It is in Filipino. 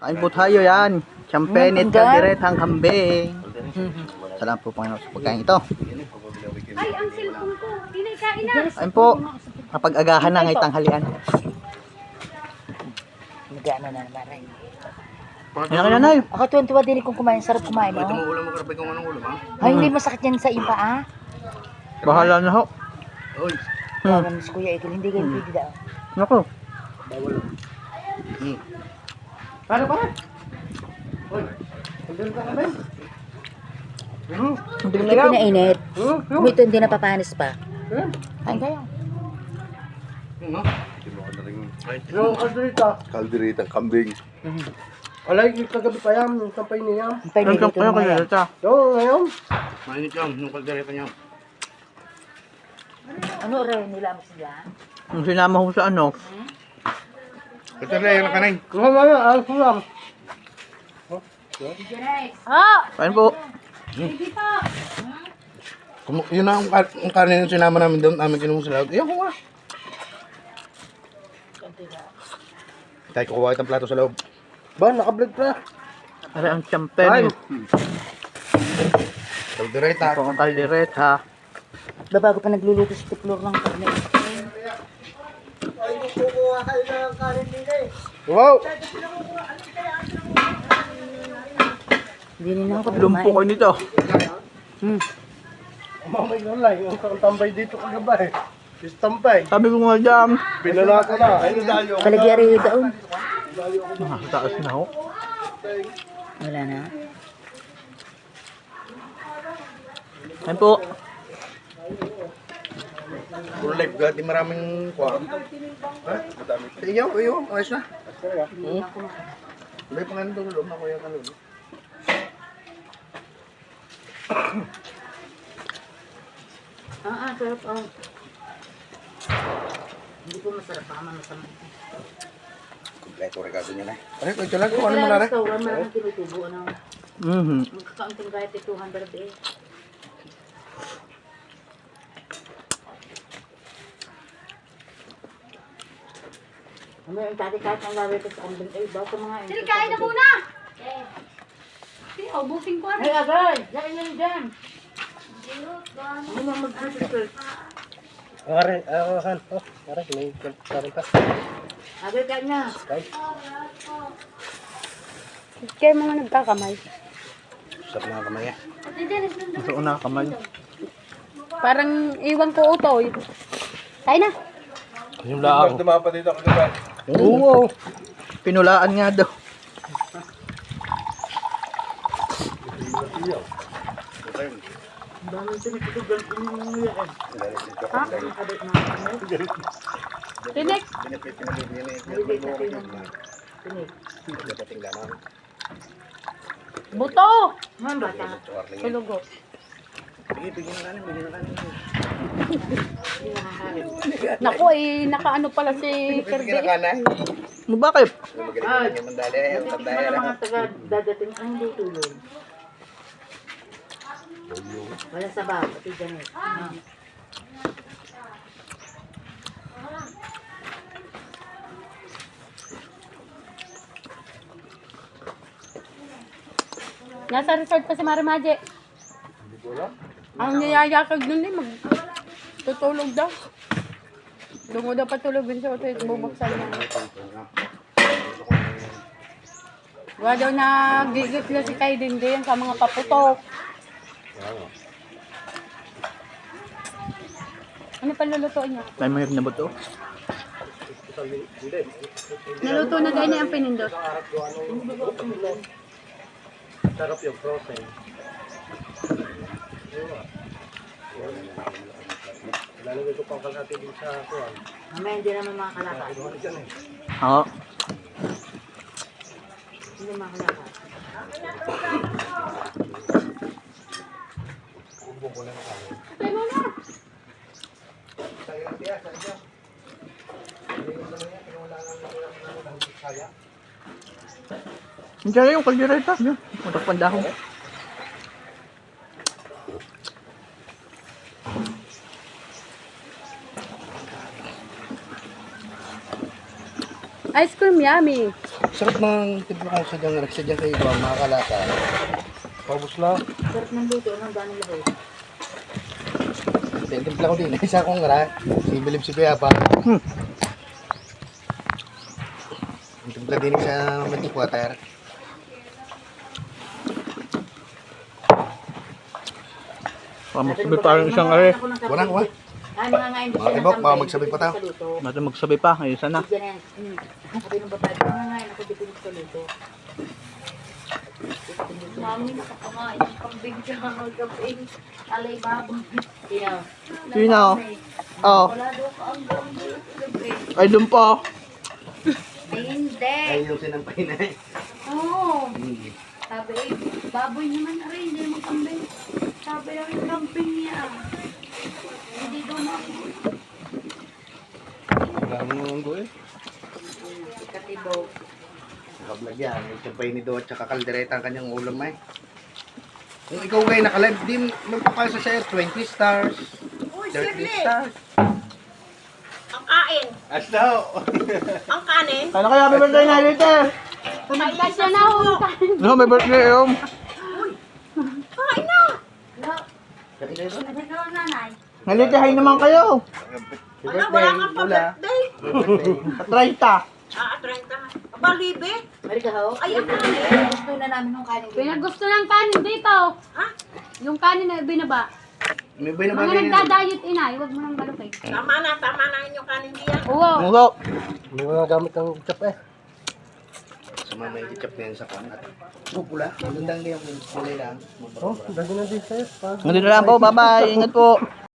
Kain po tayo yan. Champenit, kalderetang kambing. Salamat po Panginoon sa pagkain ito. Ay, ang cellphone ko. Pinay kain na. Ayun po, kapag-agahan na ngay tanghalian. Nagana na naman rin. Ayun na nanay. Ako tuwan-tuwa din kung kumain. Sarap kumain, Ito oh. mo ulam mo karapay kung anong ulam, ha? Ay, hindi masakit yan sa iba, ah. Bahala na ho. Oy. Bawa Miss Kuya Ikil, hindi kayo pwede daw. Naku. Bawal. Paano pa? Oy. Pagdala ka kami. Hindi Hindi pinainit. Kung ito hindi napapanis pa. Kain kayo. Yung kalderitang kambing. Alay, kagabi pa yan, yung kampay niya. Ang pwede Ang dito kayo naman yan. kaldereta. Yung ngayon, Mainit yan, yung kaldereta niya. Ano rin nila mo sila? Yung sinama ko sa ano. Ito na yung kanay. ngayon, alas ko lang. Kain po. Yun na ang kanin yung sinama namin doon, namin kinuha sa lahat. Iyan ko nga. Tayo kukuha itong plato sa loob. Ba, nakablog pa. Ari ang champenit. Kaldereta. Ito ang kaldereta. Babago pa nagluluto si Tiplor ng karne. Wow! Hindi nila ako Lumpo ko nito. Mamay na lang, yung tambay dito kagabi. Istampay. Sabi ko nga dyan. Pinala ko na. Ayun na tayo. Palagyari yung daon. Sa taas na ho. Wala na. Kain po. Puro life guard, di maraming kuha. Ha? Madami. Iyaw, ayos na. Hindi pa nga nito loob na kuya ka loob. Sarap ang. Hindi po masarap pa man masama. Kompleto regalo niya na. Ano ito lang kung ano mo na rin? Restaurant maraming tinutubo ano. Mhm. Magkakaunting kahit 200 eh. Ano yung tati kahit ang gawin ko sa kambing ay bago mga Sige, kain na muna. Sige, ubusin ko. Ay agad! Yan yan dyan! Ano na mag-prepare? Aray, aray, aray, may karin pa. Agad ka na! Kaya mga nagkakamay. Sarap na kamay eh. Gusto ko na kamay. Parang iwan ko utoy. Kain na. Yung laang. Dumapa dito kagabi. Oo. Pinulaan nga daw. Dami tinitigugan ko yung yan. Ha? Nakabit na ako. Tinik. Pinapit pinabibigyan na Nalibit na ito yung tinik. dating ganon. Buto. Man bata. Tulugo. Bigyan na kanin, bigyan na kanin. Naku, nakaano pala si Bigyan na Kirby. kanin. Mo bakit? Magaling na niya mandali. Ang Titik tandaya pala na. mga taga dadating ang hindi tulog. Wala sa baba, pati Janet. Nasa resort pa si Marimaje. Ang niyayakag nun eh, tutulog daw. Doon mo daw patulogin sa hotel, bubuksan niya. Wala daw nagigit na si Kaiden din sa mga paputok. Ano pa lulutuin niya? May mahirap na ba ito? Naluto na dahil niya ang pinindot. Sarap yung frozen. Lalagay ko pang kalahati din sa kuwan. Mamaya hindi naman makakalakad. Oo. Hindi makakalakad. Diyan yung kaldereta. Diyan. Matakpan dahon. Ice cream, yummy. Sarap ng timpla ko sadyang kayo ba, mga kalata. Paubos na. Sarap ng luto ng ganong labaw. Timpla ko din, isa akong ngara. Si Bilib si Kuya pa. Timpla din sa magic water. Magsabi pa rin isang ari. Wala ko ba? Ay, mga ngayon Mga tibok, baka magsabi pa tao. Mati magsabi pa. Ayun sana. Diyan yan. Sabi ng babae, mga ngayon ako dito sa luto. Mami, nakapamain ng kambing siya ng kambing. Alay babang. Sino? Sino? Oh. Wala daw ka ang kambing. Ay, doon po. Ay, hindi. Ay, yung sinampay na eh. Oo. Sabi, baboy naman na rin, hindi mo kambing. Sabi lang yung kambing niya. Hindi daw mami. Wala mo nang go eh. Katibo. Nakablog yan. Yung sinampay ni Do at saka kaldereta ang kanyang ulam eh. Kung ikaw kayo nakalive, di magpapasa siya 20 stars. 30 stars. Ang kain. Astaw! Ang kanin. Ano kaya happy birthday na dito? Kumagkas siya na ho. No, may birthday yung. Kain na. Ikaw, nanay. Nalitahay naman kayo. Wala, wala kang pa-birthday. Sa 30. 30. Aba, libe. Marika ho. Ay, ang kanin. Gusto na namin ng kanin. Pinagusto ng kanin dito. Ha? Yung kanin na binaba. May ba na ba Mga nagda-diet inay, huwag mo nang balukay. Tama na yung kanin diyan. Oo. Mugo. Hindi mo na gamit ng chop eh. Sa mga may ketchup na yan sa kwan. Pula. Magandang yung kulay lang. Oh, dali na din sa'yo. Nandito na lang po. Bye-bye. Ingat po.